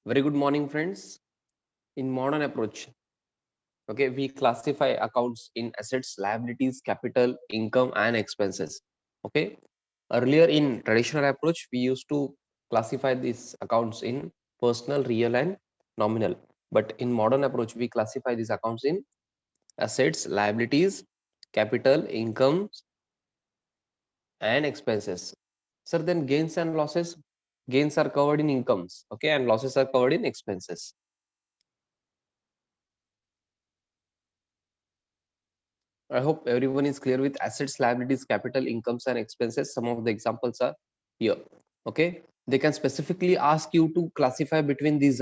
Very good morning, friends. In modern approach, okay, we classify accounts in assets, liabilities, capital, income, and expenses. Okay, earlier in traditional approach, we used to classify these accounts in personal, real, and nominal. But in modern approach, we classify these accounts in assets, liabilities, capital, income, and expenses. Sir, then gains and losses. Gains are covered in incomes, okay, and losses are covered in expenses. I hope everyone is clear with assets, liabilities, capital, incomes, and expenses. Some of the examples are here. Okay. They can specifically ask you to classify between these.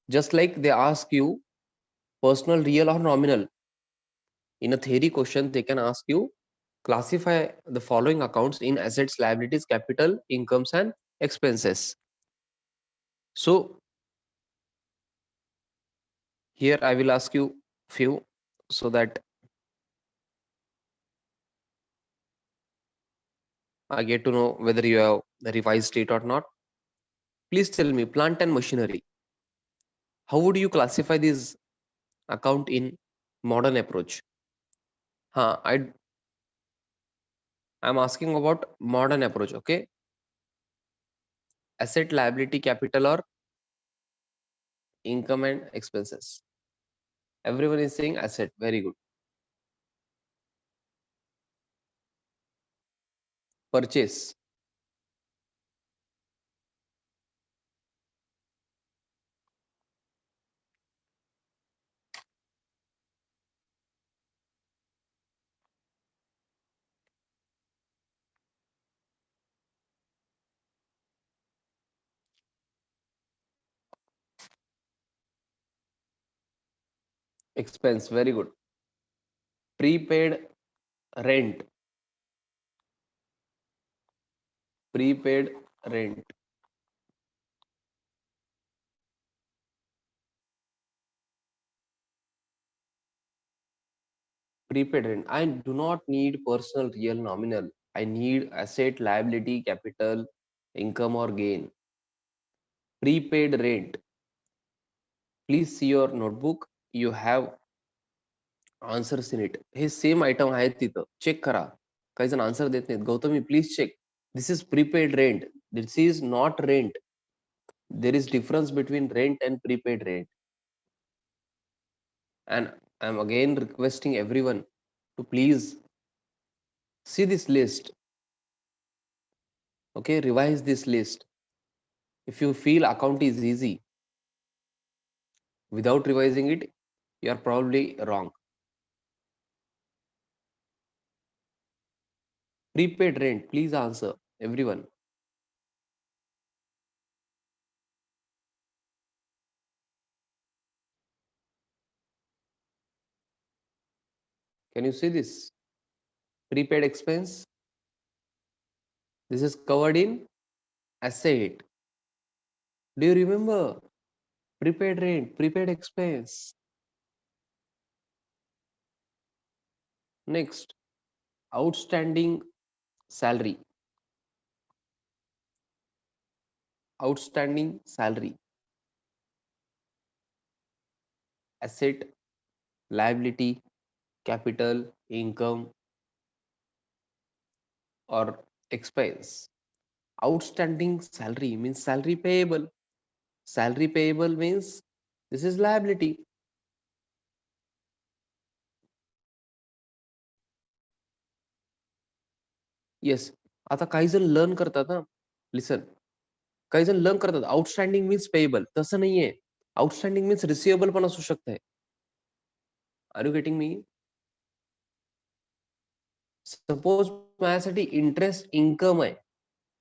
Just like they ask you personal, real, or nominal. In a theory question, they can ask you classify the following accounts in assets, liabilities, capital, incomes, and expenses. So here I will ask you few so that I get to know whether you have revised it or not. Please tell me, plant and machinery. How would you classify this account in modern approach? I'm asking about modern approach. Okay, asset, liability, capital, or income and expenses. Everyone is saying asset. Very good. Purchase, expense. Very good. Prepaid rent, prepaid rent, prepaid rent. I do not need personal, real, nominal. I need asset, liability, capital, income, or gain. Prepaid rent. Please see your notebook. You have answers in it. हे same item आहेत तिथं. Check करा. काही जण answer देत नाहीत. Gautami please check. This is prepaid rent. This is not rent. There is difference between rent and prepaid rent. And I'm again requesting everyone to please see this list. Okay, revise this list. If you feel account is easy, without revising it, you are probably wrong. Prepaid rent, please answer, everyone. Can you see this? Prepaid expense. This is covered in asset. Do you remember? Prepaid rent, prepaid expense. Next, outstanding salary. Outstanding salary. Asset, liability, capital, income, or expense. Outstanding salary means salary payable. Salary payable means this is liability. Yes. आता काही जण learn करतात ना. Listen. काही जण learn करतात outstanding means payable. तसं नाहीये. आउटस्टँडिंग मीन्स रिसिवेबल पण असू शकते. Are you getting me? Suppose माझ्यासाठी इंटरेस्ट इन्कम आहे.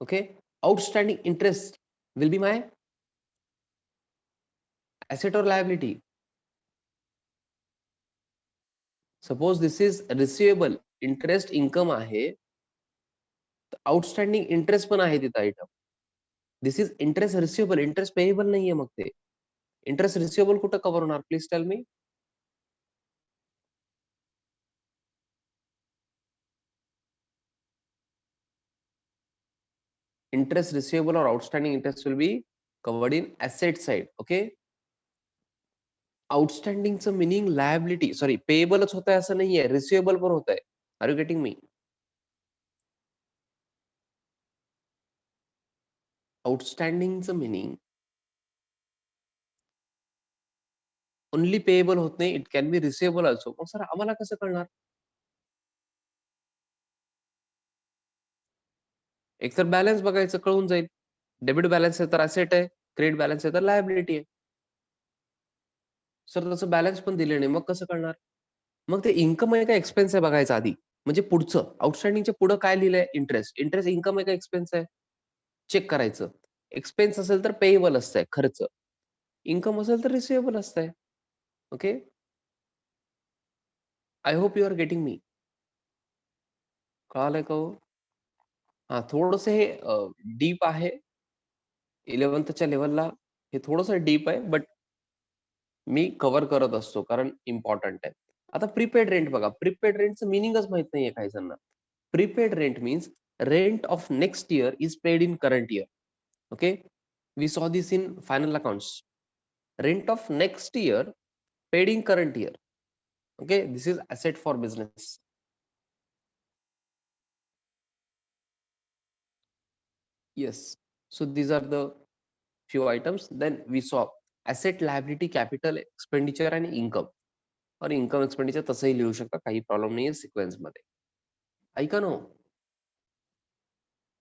Okay, outstanding interest will be my asset or liability. Suppose this is receivable, interest income आहे, आउटस्टँडिंग इंटरेस्ट पण आहे तिथं item. This is interest receivable, interest payable नाहीये. मग ते interest receivable कुठं कव्हर होणार? Please tell me. Interest receivable or outstanding interest will be covered in asset side. Okay. आउटस्टँडिंगचं मिनिंग लायबिलिटी सॉरी पेएबलच होत आहे असं नाहीये, रिसिवेबल पण होत आहे. Are you getting me? आउटस्टँडिंगचं मिनिंग ओनली पेएबल होत नाही, it can be receivable also. मग सर आम्हाला कसं कळणार? एक तर बॅलन्स बघायचं, कळून जाईल. डेबिट बॅलन्स आहे तर ऍसेट आहे, क्रेडिट बॅलन्स आहे तर लायबिलिटी आहे. सर तसं बॅलन्स पण दिले नाही, मग कसं कळणार? मग ते इन्कम आहे का एक्सपेन्स आहे बघायचं आधी. म्हणजे पुढचं आउटस्टँडिंगच्या पुढं काय लिहिलंय? इंटरेस्ट. इंटरेस्ट इन्कम आहे का एक्सपेन्स आहे? चेक करायचं. एक्सपेन्स असेल तर पेएबल असतंय, खर्च. इन्कम असेल तर रिसिवेबल असतंय. Okay. I hope you are getting me. कळालंय का हो? हां, थोडंसं हे डीप आहे. 11thच्या लेव्हलला हे थोडंसं डीप आहे, बट मी कव्हर करत असतो कारण इम्पॉर्टंट आहे. आता प्रीपेड रेंट बघा. प्रीपेड रेंटचं मीनिंगच माहित नाहीये काही जणांना. Prepaid rent means rent of next year is paid in current year. Okay. We saw this in final accounts. Rent of next year paid in current year. Okay, this is asset for business. Yes. So these are the few items. Then we saw asset, liability, capital, expenditure and income. और income expenditure तसंही लिहू शकता, काही problem नाहीये sequence मध्ये. ऐका ना हो.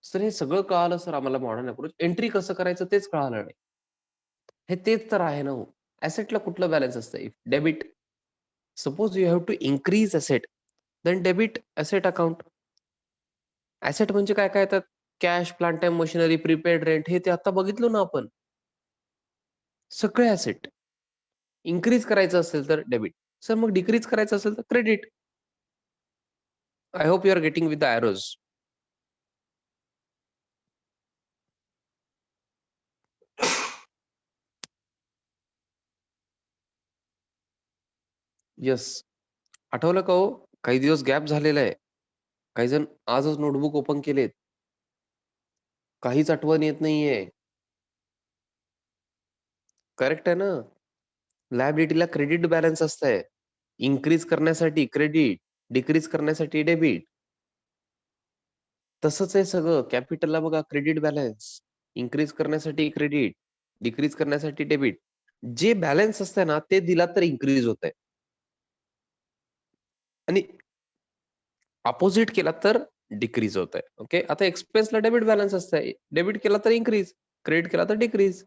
सर हे सगळं कळालं सर आम्हाला मॉडर्न अप्रोच. एंट्री कसं करायचं तेच कळालं नाही. हे तेच तर आहे ना हो. ऍसेटला कुठलं बॅलन्स असतं? Debit. Suppose you have to increase asset, then debit asset account. ऍसेट म्हणजे काय काय येतात? Cash, plant time machinery, prepaid rent, हे ते आता बघितलो ना आपण. सगळे ऍसेट. इन्क्रीज करायचं असेल तर डेबिट. सर मग डिक्रीज करायचं असेल तर credit. I hope you are getting with the arrows. Yes. आठवलं का हो? काही दिवस गॅप झालेला आहे. काही जण आजच नोटबुक ओपन केलेत. काहीच आठवण येत नाहीये. करेक्ट आहे ना? लायबिलिटीला क्रेडिट बॅलन्स असतंय. इन्क्रीज करण्यासाठी क्रेडिट, डिक्रीज करण्यासाठी डेबिट. तसंच आहे सगळं. कॅपिटलला बघा क्रेडिट बॅलन्स, इन्क्रीज करण्यासाठी क्रेडिट, डिक्रीज करण्यासाठी डेबिट. जे बॅलन्स असतंय ना ते दिला तर इन्क्रीज होतंय. आणि अपोजिट केला तर डिक्रीज होतंय. ओके. आता एक्सपेन्सला डेबिट बॅलन्स असतंय. डेबिट केला तर इन्क्रीज, क्रेडिट केला तर डिक्रीज.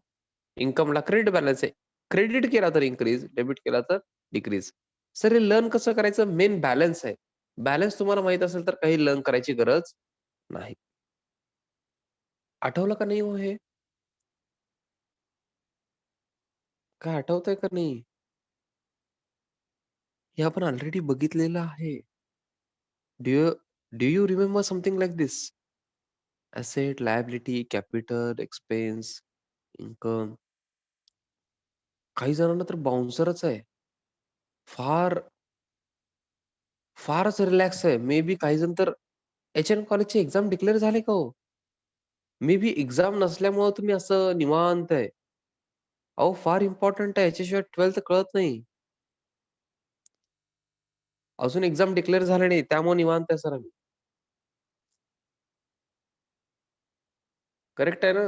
इन्कमला क्रेडिट बॅलन्स आहे. क्रेडिट केला तर इन्क्रीज, डेबिट केला तर डिक्रीज. सर हे लर्न कसं करायचं? मेन बॅलन्स आहे. बॅलन्स तुम्हाला माहित असेल तर काही लर्न करायची गरज नाही. आठवलं का नाही हो हे? काय आठवतंय का नाही? हे आपण ऑलरेडी बघितलेलं आहे. Do you do you remember something like this? Asset, liability, capital, expense, income. काही जणांना तर बाउन्सरच आहे. फार फारच रिलॅक्स आहे. मे बी काही जण तर एच-एन कॉलेजची एक्झाम डिक्लेअर झाले का हो? मे बी एक्झाम नसल्यामुळं तुम्ही असं निवांत आहे. अहो फार इम्पोर्टंट आहे. याच्याशिवाय 12th कळत नाही. अजून एक्झाम डिक्लेअर झाले नाही. त्यामुळे निवांत आहे सर आम्ही. करेक्ट आहे ना?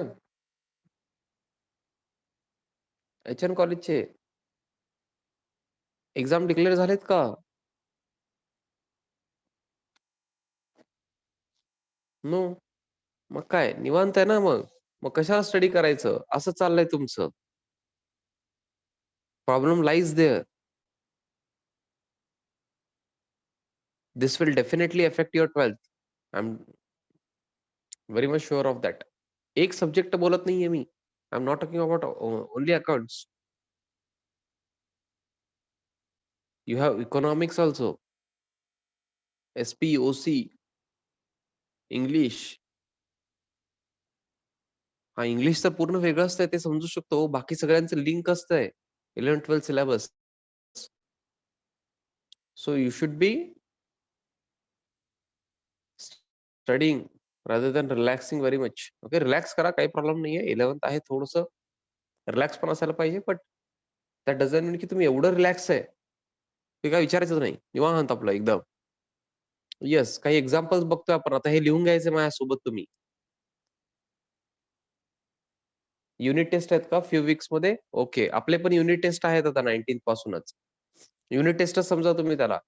एच-एन कॉलेजचे एक्झाम डिक्लेअर झालेत का? नो. मग काय निवांत आहे ना मग. मग कशाला स्टडी करायचं? असं चाललंय तुमचं. Problem lies there. This will definitely affect your 12th. I am very much sure of that. एक सब्जेक्ट बोलत नाहीये मी. I am not talking about only accounts. You have economics also, S P, O C, English. हां, English तर पूर्ण वेगळं असतंय ते समजू शकतो. बाकी सगळ्यांचं लिंक असतंय. 11th-12th syllabus. So you should be studying rather than relaxing very much. Okay. Relax करा. काही प्रॉब्लेम नाहीये. 11th आहे थोडंसं रिलॅक्स पण असायला पाहिजे, बट दॅट डझंट मीन की तुम्ही एवढं रिलॅक्स आहे, ते काय विचारायचंच नाही. निवांत आपलं एकदम. येस, काही एक्झाम्पल्स बघतोय आपण. आता हे लिहून घ्यायचं माझ्यासोबत तुम्ही. युनिट टेस्ट आहेत का फ्यू वीक्समध्ये? ओके. आपले पण युनिट टेस्ट आहेत आता 19th पासूनच. युनिट टेस्टच समजा तुम्ही त्याला.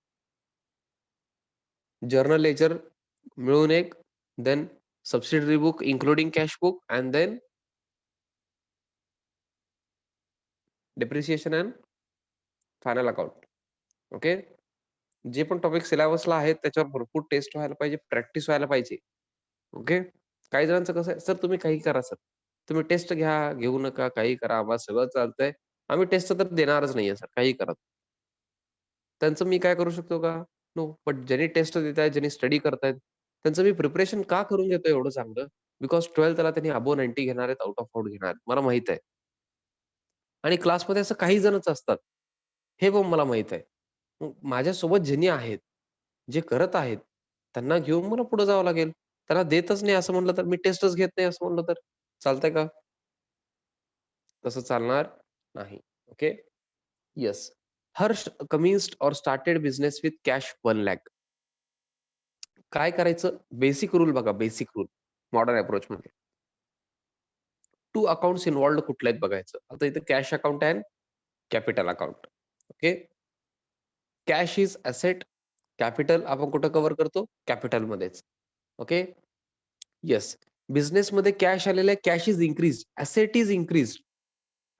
जर्नल लेजर मिळून एक, then subsidiary book including cash book and then depreciation and final account. Okay. जे पण टॉपिक सिलेबसला आहेत त्याच्यावर भरपूर टेस्ट व्हायला पाहिजे, प्रॅक्टिस व्हायला पाहिजे. ओके. काही जणांचं कसं आहे, "सर तुम्ही काही करा सर. तुम्ही टेस्ट घ्या, घेऊ नका, काही करा. आम्हाला सगळं चालतंय. आम्ही टेस्ट तर देणारच नाहीये सर, काही करा." त्यांचं मी काय करू शकतो का? नो. बट ज्यांनी टेस्ट देत आहेत, ज्यांनी स्टडी करतायत, त्यांचं मी प्रिपरेशन का करून घेतोय एवढं चांगलं? बिकॉज 12th ला त्यांनी अबोव्ह 90 घेणार आहेत, आउट ऑफ आउट घेणार आहेत. मला माहीत आहे. आणि क्लासमध्ये असं काही जणच असतात. हे पण मला माहीत आहे. मग माझ्यासोबत ज्यांनी आहेत, जे करत आहेत, त्यांना घेऊन मला पुढे जावं लागेल. त्यांना देतच नाही असं म्हटलं तर, मी टेस्टच घेत नाही असं म्हटलं तर चालतंय का? तसं चालणार नाही. ओके. येस. हर्ष कमिन्स्ड और स्टार्टेड बिझनेस विथ कॅश 1,00,000. काय करायचं? बेसिक रूल बघा, बेसिक रूल मॉडर्न अप्रोचमध्ये. 2 अकाउंट्स इन्व्हॉल्व्ड कुठले आहेत बघायचं. आता इथे कॅश अकाउंट आहे, capital account. Okay. Cash is asset, capital आपण कुठं कव्हर करतो? कॅपिटलमध्येच. ओके. येस. बिझनेसमध्ये कॅश आलेलं आहे, cash is increased, asset is increased.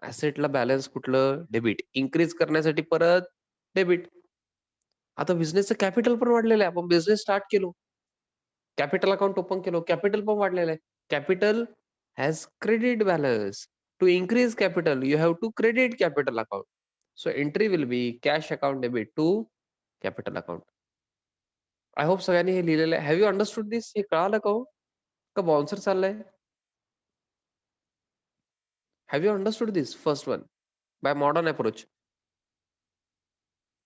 असेटला बॅलन्स कुठलं? डेबिट. इन्क्रीज करण्यासाठी परत डेबिट. आता बिझनेसचं कॅपिटल पण वाढलेलं आहे. आपण बिझनेस स्टार्ट केलो. कॅपिटल अकाउंट ओपन केलं. कॅपिटल पण वाढलेलं आहे. Capital has credit balance. To increase capital, you have to credit capital account. So entry will be cash account debit to capital account. I hope सगळ्यांनी हे लिहिलेलं आहे. Have you understood this? हे कळालं का हो? का बाउन्सर चाललंय? Have you understood this first one by modern approach?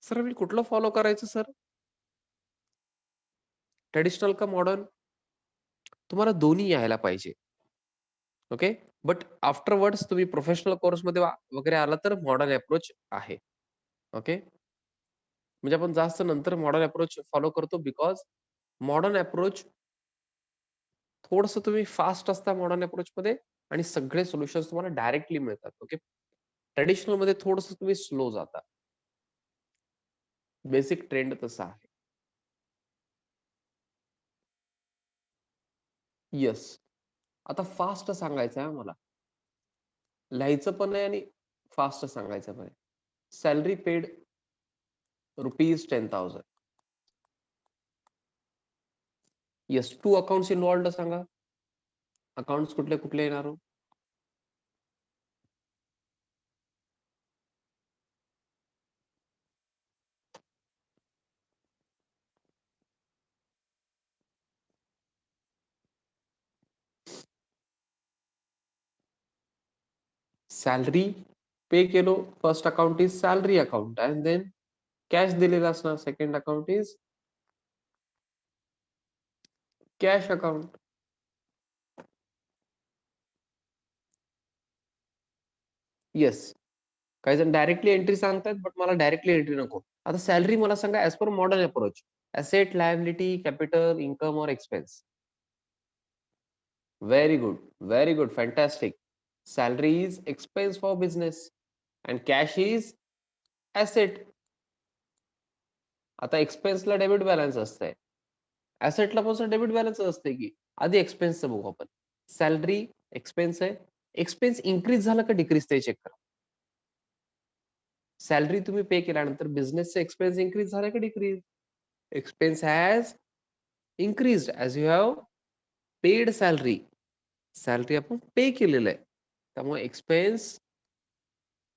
Sir मी कुठलं फॉलो करायचं सर? ट्रेडिशनल का मॉडर्न? तुम्हाला दोन्ही यायला पाहिजे. ओके. बट आफ्टरवर्ड्स तुम्ही प्रोफेशनल कोर्समध्ये वगैरे आला तर मॉडर्न अप्रोच आहे. ओके. म्हणजे आपण जास्त नंतर मॉडर्न अप्रोच फॉलो करतो बिकॉज मॉडर्न अप्रोच थोडंसं तुम्ही फास्ट असता मॉडर्न अप्रोचमध्ये आणि सगळे सोल्युशन्स तुम्हाला डायरेक्टली मिळतात. ओके. ट्रेडिशनलमध्ये थोडंसं तुम्ही स्लो जाता. बेसिक ट्रेंड तसा आहे. येस. आता फास्ट सांगायचं आहे मला. लिहायचं पण आहे आणि फास्ट सांगायचं पण आहे. Salary paid ₹10,000. Yes. 2 accounts involved सांगा. अकाउंट्स कुठले कुठले येणार हो? सॅलरी पे केलो. First account is salary account and then cash दिलेला असणार. Second account is cash account. Yes. काही जण डायरेक्टली एंट्री सांगतात, बट मला डायरेक्टली एंट्री नको. आता सॅलरी मला सांगा as per modern approach. Asset, liability, capital, income और expense. Very good. Very good. Fantastic. Salary is expense for business and cash is asset. आता एक्सपेन्सला डेबिट बॅलन्स असतंय. ॲसेटला पण सर डेबिट बॅलन्स असते की. आधी एक्सपेन्सचं बघू आपण. सॅलरी एक्सपेन्स आहे. एक्सपेन्स इन्क्रीज झाला का डिक्रीज ते चेक करा. सॅलरी तुम्ही पे केल्यानंतर बिझनेसचे एक्सपेन्स इन्क्रीज झाले का decrease? Expense has increased as you have paid salary. Salary आपण पे केलेलं आहे. त्यामुळे एक्सपेन्स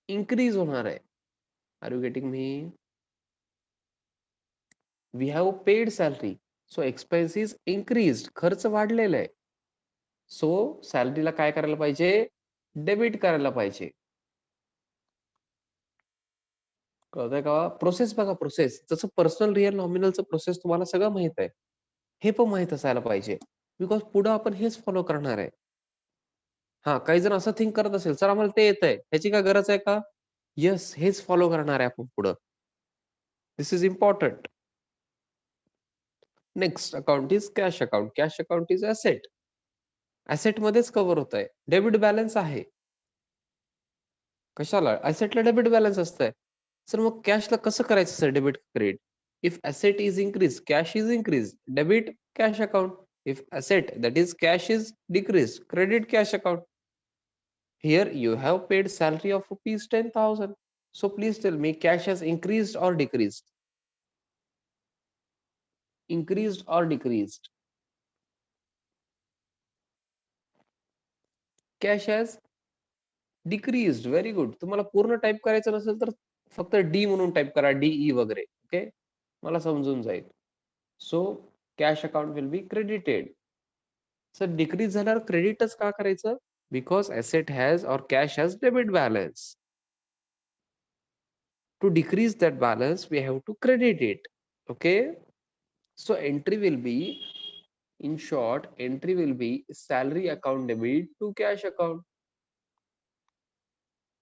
इन्क्रीज होणार आहे. Are you getting me? We have paid salary. So expense is increased. खर्च वाढलेला आहे. सो सॅलरीला काय करायला पाहिजे? डेबिट करायला पाहिजे. कळतंय का? प्रोसेस बघा प्रोसेस. जसं पर्सनल रिअल नॉमिनलचं प्रोसेस तुम्हाला सगळं माहित आहे. हे पण माहित असायला पाहिजे. बिकॉज पुढे आपण हेच फॉलो करणार आहे. हा, काही जण असं थिंक करत असेल, सर आम्हाला ते येतंय, ह्याची काय गरज आहे का? येस, हेच फॉलो करणार आहे आपण पुढं. This is important. Next account is cash account. Cash account is asset. Asset मध्येच कव्हर होत आहे. डेबिट बॅलन्स आहे. कशाला? ऍसेटला डेबिट बॅलन्स असतंय. सर मग कॅशला कसं करायचं sir debit credit? If asset is increase, cash is increase, debit cash account. If asset, that is cash, is decreased, credit cash account. Here you have paid salary of rupees 10,000. So please tell me, cash has increased or decreased? Increased or decreased? Cash has decreased. Very good. तुम्हाला पूर्ण type करायचं नसेल तर फक्त D म्हणून type करा, DE वगैरे. Okay, मला समजून जाईल. So cash account will be credited. Sir decrease झाल्यावर क्रेडिटच का करायचं? Because asset has or cash has debit balance. To decrease that balance, we have to credit it. Okay, so entry will be, in short, entry will be salary account debit to cash account.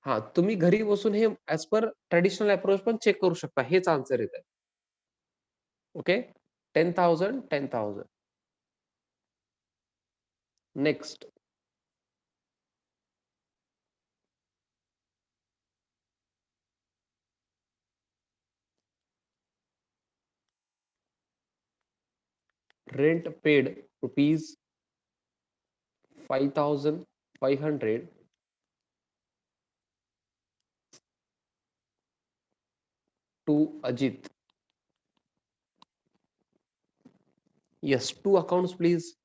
हा, तुम्ही घरी बसून हे as per traditional approach पण check करू शकता. हेच answer येत आहे. Okay, 10,000, 10,000. Next, rent paid rupees 5,500 to Ajit. Yes, two accounts please.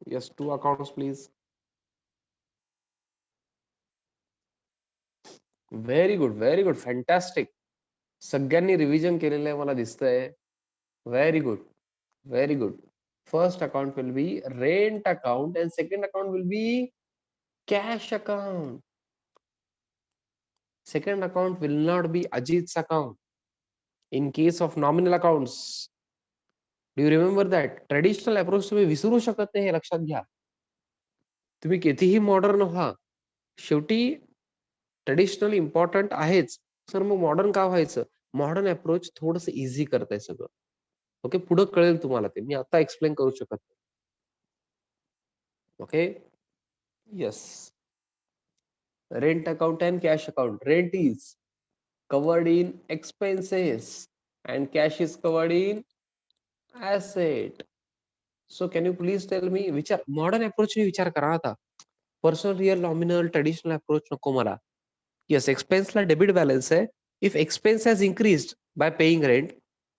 Yes, two accounts please. Very good, very good, fantastic. सगळ्यांनी रिव्हिजन केलेलं आहे मला दिसतंय. Very good, very good. First account will be rent account and second account will be cash account. Second account will not be Ajit's account. In case of nominal accounts, do you remember that? Traditional approach तुम्ही विसरू शकत नाही, हे लक्षात घ्या. तुम्ही कितीही modern व्हा, शेवटी ट्रेडिशनल इम्पॉर्टंट आहेच. सर मग मॉडर्न का व्हायचं? मॉडर्न अप्रोच थोडंसं इझी करताय सगळं. ओके, पुढे कळेल तुम्हाला ते, मी आता एक्सप्लेन करू शकत नाही. Okay, yes. Rent account and cash account. Rent is covered in expenses and cash is covered in asset. So can you please tell me, विचार, मॉडर्न अप्रोच ने विचार करा आता. Personal, real, nominal, traditional approach नको मला. Yes, एक्सपेन्सला debit balance आहे. If expense has increased bye paying rent,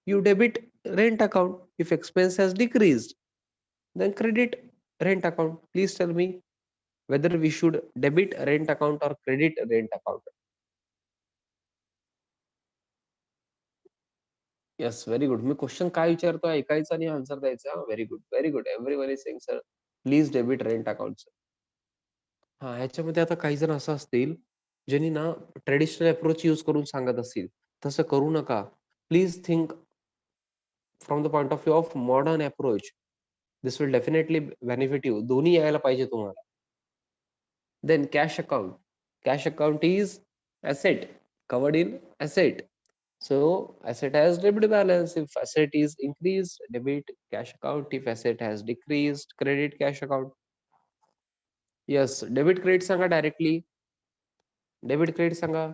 you debit rent account. If expense has decreased, then credit rent account. Please tell me whether we should debit rent account or credit rent account. Yes, very good. Me question काय विचारतोय ऐकायचं आणि answer द्यायचा. Very good, very good. Everyone is saying sir please debit rent account. हा, ह्याच्यामध्ये आता काही जण असं असतील ज्यांनी ना ट्रेडिशनल अप्रोच यूज करून सांगत असतील. तसं करू नका. Please think from the point of view of modern approach. This will definitely benefit you. दोन्ही यायला पाहिजे तुम्हाला. Then cash account. Cash account is asset, covered in asset. So asset has debit balance. If asset is increased, debit cash account. If asset has decreased, credit cash account. Yes, debit credit Sanga directly. Debit credit Sanga.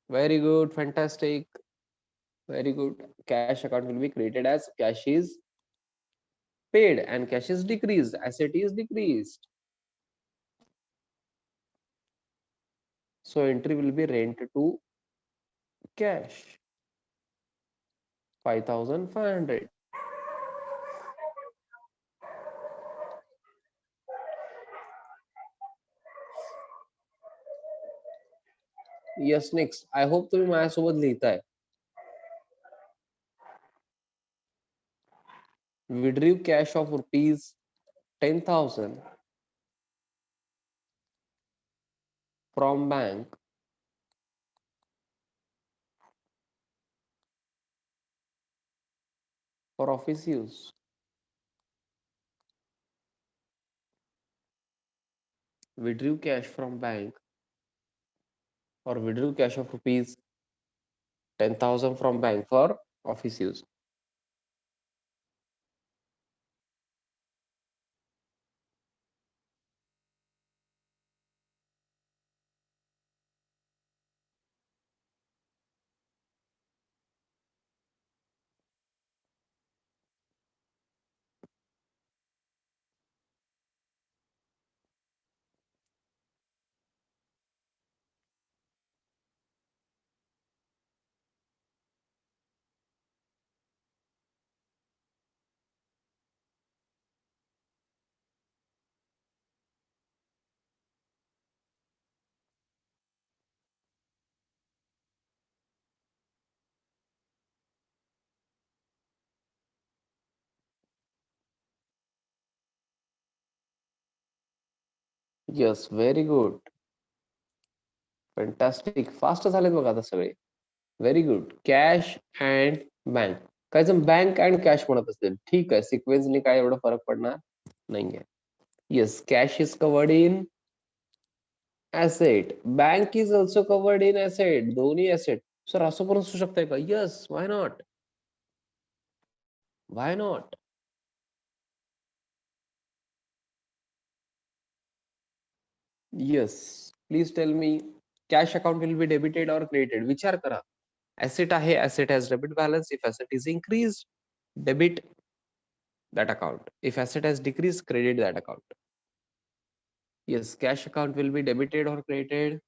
Very good, fantastic. Very good. Cash account will be created as cash is paid and cash is decreased. Asset is decreased. So entry will be rent to cash. 5,500. Yes, next. I hope तुम्ही माझ्यासोबत लिहिताय. Withdrew cash of rupees 10,000 from bank for office use. Withdrew cash from bank or withdrew cash of rupees 10,000 from bank for office use. Yes, very good. Fantastic. Fast झालेत बघा आता सगळे. Very good. Cash and bank. काही जण bank and cash म्हणत असतील. ठीक आहे, सिक्वेन्सने काय एवढा फरक पडणार नाहीये. Yes, cash is covered in asset. Bank is also covered in asset. दोन्ही ऍसेट. सर असं पण असू शकतंय का? Yes, why not? Why not? Yes. Please tell me, cash account will be debited और क्रेडिटेड? विचार करा. ऍसेट आहे, asset has debit balance. If asset is increase, debit that account. If asset has decreased, credit that account. Yes, cash account will be debited or credited.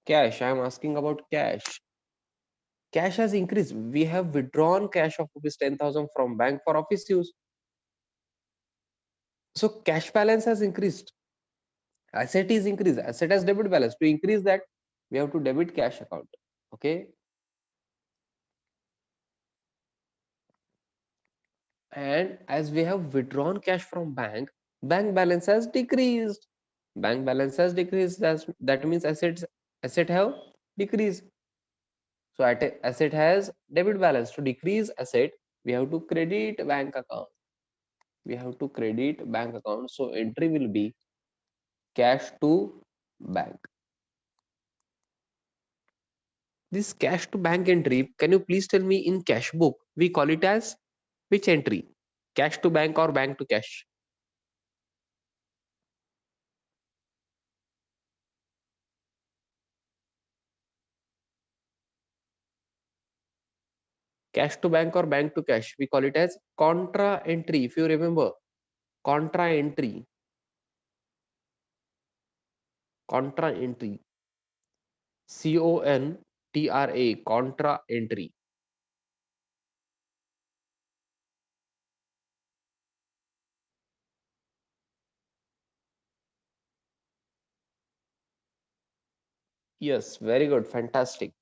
Cash, I am asking about cash. Cash has increased. We have withdrawn cash of rupees 10,000 from bank for office use. So cash balance has increased. Asset is increased. Asset has debit balance. To increase that, we have to debit cash account. Okay. And as we have withdrawn cash from bank, bank balance has decreased. Bank balance has decreased. That means asset have decreased. So asset has debit balance. To decrease asset, we have to credit bank account. We have to credit bank account. So entry will be cash to bank. This cash to bank entry, can you please tell me in cash book, we call it as which entry? Cash to bank or bank to cash? Cash to bank or bank to cash, we call it as contra entry. If you remember, contra entry. Contra entry. CONTRA, contra entry. Yes, very good, fantastic.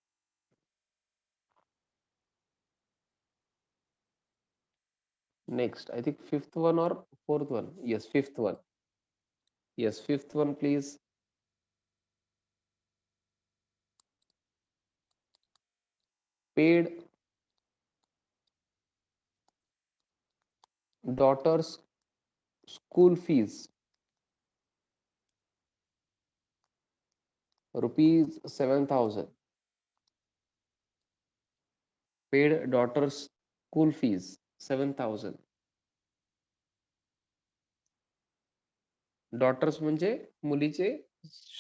Next, I think fifth one or fourth one. Yes, fifth one. Yes, fifth one, please. Paid daughter's school fees, rupees 7,000. Paid daughter's school fees, 7,000. Daughters म्हणजे मुलीचे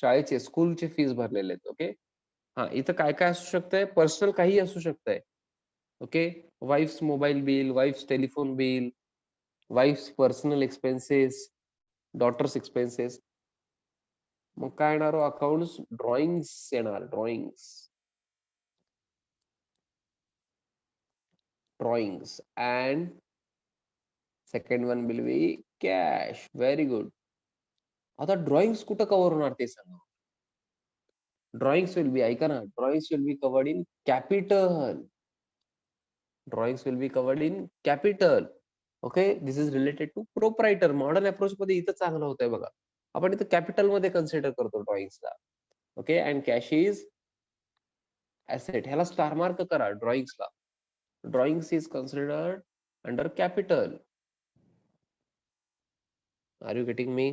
शाळेचे स्कूलचे fees भरलेले आहेत. Okay. हा, इथं काय काय असू शकतंय? पर्सनल काही असू शकतंय. Okay. Wife's mobile bill, wife's telephone bill, wife's personal expenses, daughter's expenses. मग काय येणार? अकाउंट्स ड्रॉइंग्स येणार. Drawings and second one will be cash. Very good. आता ड्रॉइंग्स कुठं कव्हर होणार ते सांगा. ड्रॉइंग्स विल बी, ऐका ना, drawings will be covered in capital. Drawings will be covered in capital. Okay. This is related to proprietor. Modern approach मध्ये इथं चांगलं होतंय बघा. आपण इथं कॅपिटल मध्ये कन्सिडर करतो ड्रॉइंग्सला. Okay. And cash is asset. ह्याला स्टार मार्क करा ड्रॉइंग्सला. Drawings is considered under capital. Are you getting me?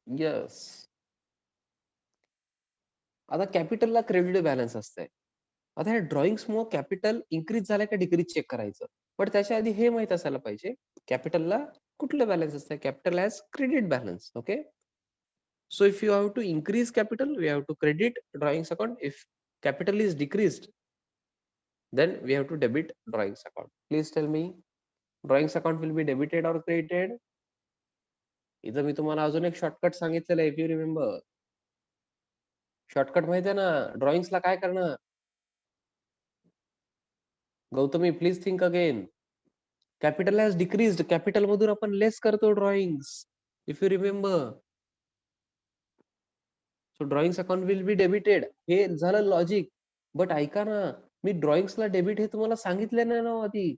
Yes. आता कॅपिटलला क्रेडिट बॅलन्स असतंय. आता ह्या ड्रॉइंग्समुळे कॅपिटल इन्क्रीज झालंय का डिक्रीज चेक करायचं. पण त्याच्या आधी हे माहित असायला पाहिजे, कॅपिटलला कुठलं बॅलन्स असतंय. Capital has credit balance. Okay. So if you have to increase capital, we have to credit drawings account. If capital is decreased, then we have to debit drawings account. Please tell me, drawings account will be debited or credited? इथं मी तुम्हाला अजून एक shortcut सांगितलेलं आहे, if you remember. Shortcut माहिती आहे ना, ड्रॉइंग्सला काय करणं? Gautami please think again. Capital has decreased, capital मधून आपण लेस करतो drawings, if you remember. So drawings account will be debited. हे झालं लॉजिक. बट ऐका ना, मी ड्रॉइंग्सला डेबिट हे तुम्हाला सांगितलं नाही ना आधी.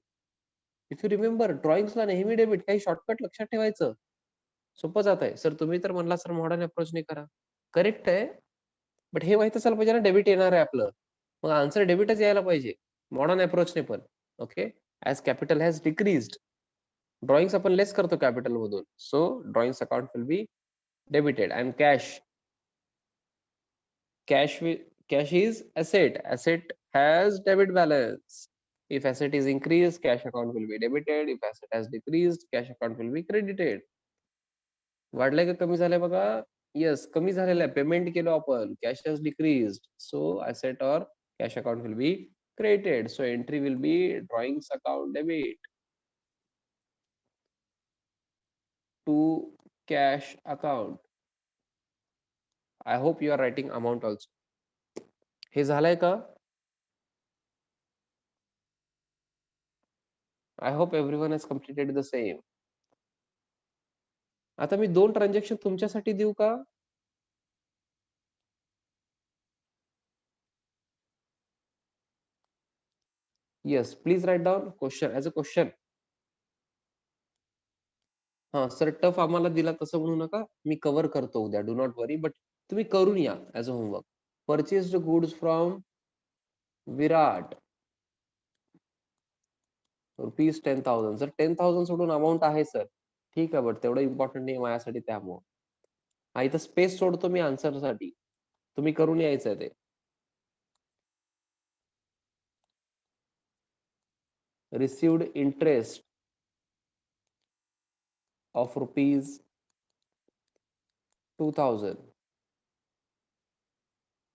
इफ यू रिमेंबर, ड्रॉइंग्सला नेहमी डेबिट. काही शॉर्टकट लक्षात ठेवायचं, सोपं जात आहे. सर तुम्ही तर म्हणला सर मॉडर्न अप्रोचने करा, करेक्ट आहे. बट हे माहित असायला पाहिजे ना, डेबिट येणार आहे आपलं. मग आन्सर डेबिटच यायला पाहिजे मॉडर्न अप्रोचने पण. Okay. As capital has decreased, drawings आपण लेस करतो कॅपिटल मधून, so drawings account will be debited. And cash is asset has debit balance. If asset is increased, cash account will be debited. If asset has decreased, cash account will be credited. वाढलंय का कमी झालंय बघा? Yes, कमी झालेलं आहे. Payment केलो आपण, cash has decreased, so asset or cash account will be credited. So entry will be drawings account debit to cash account. I hope you are writing amount also. हे झालंय का? I hope everyone has completed the same. आता मी 2 transaction तुमच्यासाठी देऊ का? Yes, please write down question as a question. हां, sir tough आम्हाला दिला तसं म्हणू नका. मी कव्हर करतो उद्या, डू नॉट वरी. बट तुम्ही करून या as a homework. Purchased goods from Virat ₹10,000. जर 10,000 सोडून अमाउंट आहे सर, ठीक आहे, बट तेवढं इम्पॉर्टंट नाही माझ्यासाठी त्यामुळं. हां, इथं स्पेस सोडतो मी आन्सरसाठी. तुम्ही करून यायचंय ते. Received interest of ₹2,000.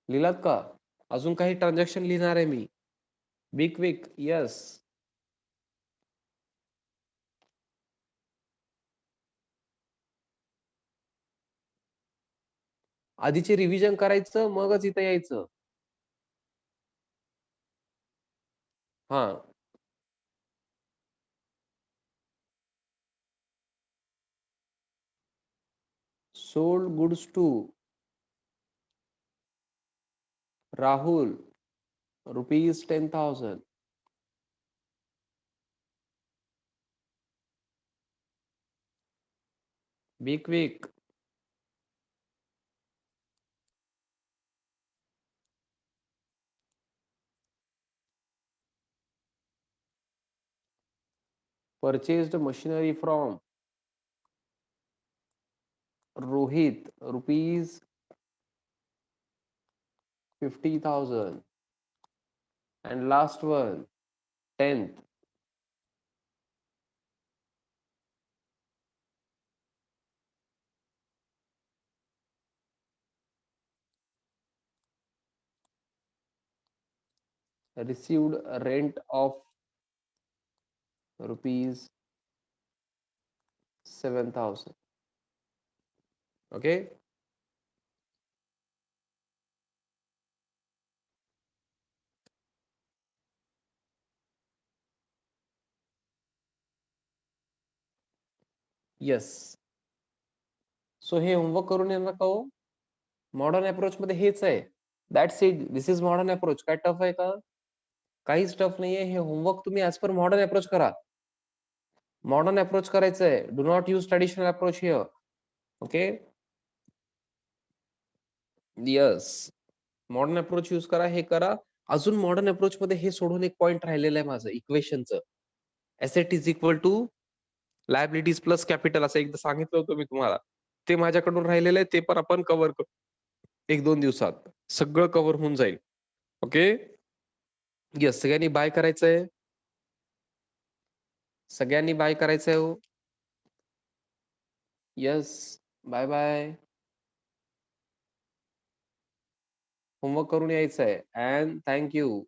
लिहिलात का? अजून काही ट्रान्झॅक्शन लिहिणार आहे मी. Be quick. येस. आधीचे रिव्हिजन करायचं, मगच इथं यायचं. हां. Sold goods to Rahul ₹10,000. Be quick. Purchased machinery from Rohit ₹50,000. And last one, 10th, received rent of ₹7,000. Okay. Yes. So hey homework करून येणार का हो? मॉडर्न अप्रोच मध्ये हेच आहे. That's it. This is modern approach. काय टफ आहे का? काहीच टफ नाहीये. हे होमवर्क तुम्ही ऍज पर मॉडर्न अप्रोच करा. मॉडर्न अप्रोच करायचं आहे. Do not use traditional approach here. Okay. Yes. Modern approach use करा. हे करा. अजून मॉडर्न अप्रोच मध्ये हे सोडून एक पॉइंट राहिलेलं आहे माझं इक्वेशनचं. Asset is equal to liabilities plus capital असं एकदा सांगितलं होतं मी तुम्हाला. ते माझ्याकडून राहिलेलं आहे. ते पण आपण कव्हर करू 1-2 दिवसात. सगळं कव्हर होऊन जाईल. ओके. येस. सगळ्यांनी बाय करायचंय. सगळ्यांनी बाय करायचंय हो. येस. Bye bye. होमवर्क करून यायचं आहे. And thank you.